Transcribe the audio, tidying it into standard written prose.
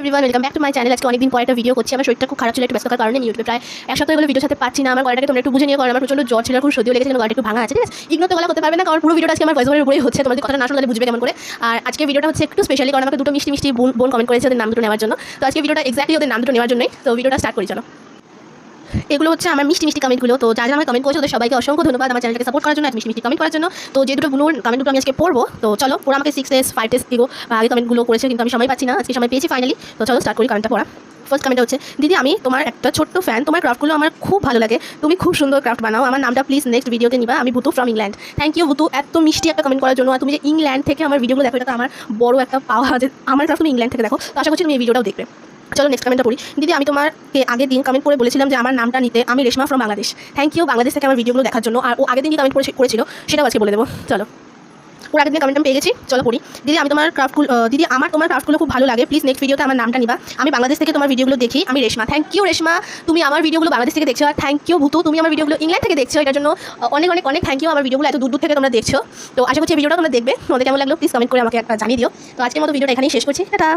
Everyone, welcome back to my channel. আজকে অনেকদিন পর একটা ভিডিও করছি। আমার শরীরটা খুব খারাপ ছিল, একটু ব্যস্ততার কারণে আমি ইউটিউবে প্রায় এক সপ্তাহ হলো ভিডিও সাথে পাচ্ছি না। আমার গলাটাকে তোমরা একটু বুঝে নিও, কারণ আমার প্রচন্ড জ্বর ছিল, খুব সর্দিও লেগেছে, গলাটা একটু ভাঙা আছে, ঠিক আছে? ইগনোর তো গলা করতে পারবে না, কারণ পুরো ভিডিওটা আজকে আমার ভয়েস ওভারের উপরেই হচ্ছে। তোমাদের কথাটা না শুনলে বুঝবে কেমন করে। আর আজকে ভিডিওটা হচ্ছে একটু স্পেশালি, কারণ আমাকে দুটো মিষ্টি মিষ্টি বোন কমেন্ট করেছে ওদের নাম দুটো নেওয়ার জন্য। তো আজকে ভিডিওটা এক্স্যাক্টলি ওদের নাম দুটো নেওয়ার জন্যই। তো ভিডিওটা স্টার্ট করি চলো। এগুলো হচ্ছে আমার মিষ্টি মিষ্টি কমেন্টগুলো। তো যারা আমার কমেন্ট করেছে ওদের সবাইকে অসংখ্য ধন্যবাদ আমার চ্যানেলটাকে সাপোর্ট করার জন্য, মিষ্টি মিষ্টি কমেন্ট করার জন্য। তো যে দুটো বোনের কমেন্ট দুটো আমি আজকে পড়বো। তো চলো, ওরা আমাকে 6 days 5 days এগো আগে কমেন্টগুলো করেছে, কিন্তু আমি সময় পাচ্ছি না, আজকে সময় পেয়েছি ফাইনালি। তো চলো স্টার্ট করি কমেন্টটা পড়া। ফার্স্ট কমেন্ট হচ্ছে, দিদি আমি তোমার একটা ছোট্ট ফ্যান, তোমার ক্রাফটগুলো আমার খুব ভালো লাগে, তুমি খুব সুন্দর ক্রাফট বানাও, আমার নামটা প্লিজ নেক্সট ভিডিওতে নিবা, আমি বুতু ফ্রম ইংল্যান্ড। থ্যাংক ইউ বুতু, এত মিষ্টি একটা কমেন্ট করার জন্য। আর তুমি যে ইংল্যান্ড থেকে আমার ভিডিওগুলো দেখো, এটা তো আমার বড় একটা পাওয়া, যে আমার ক্রাফট তুমি ইংল্যান্ড থেকে দেখো। তো আশা করছি তুমি এই ভিডিওটাও দেখবে। চলো নেক্সট কমেন্টটা পড়ি। দিদি আমি তোমাকে আগের দিন কমেন্ট করে বলেছিলাম যে আমার নামটা নিতে, আমি Reshma from Bangladesh. Thank you Bangladesh থেকে আমার ভিডিওগুলো দেখার জন্য। আর ও আগের দিন কি কমেন্ট করেছিল সেটাও আজকে বলে দেবো। চলো, ওর আগের দিন কমেন্ট আমি পেয়ে গেছি, চলো পড়ি। দিদি আমি তোমার ক্রাফটগুলো তোমার ক্রাফটগুলো খুব ভালো লাগে, প্লিজ নেক্সট ভিডিওতে আমার নামটা নিবা, আমি বাংলাদেশ থেকে তোমার ভিডিওগুলো দেখি, আমি রেশমা। থ্যাংক ইউ রেশমা, তুমি আমার ভিডিওগুলো বাংলাদেশ থেকে দেখছো। আর থ্যাংক ইউ ভুতু, তুমি আমার ভিডিওগুলো ইংল্যান্ড থেকে দেখছো, এটার জন্য অনেক অনেক অনেক থ্যাংক ইউ। আমার ভিডিওগুলো এত দূর দূর থেকে তোমরা দেখছো। তো আশা করছি এই ভিডিওটা তোমরা দেখবে, তোমাদের কেমন লাগলো প্লিজ কমেন্ট করে আমাকে একটা জানিয়ে দিও। তো আজকের মতো ভিডিওটা এখানেই শেষ করছি, টাটা।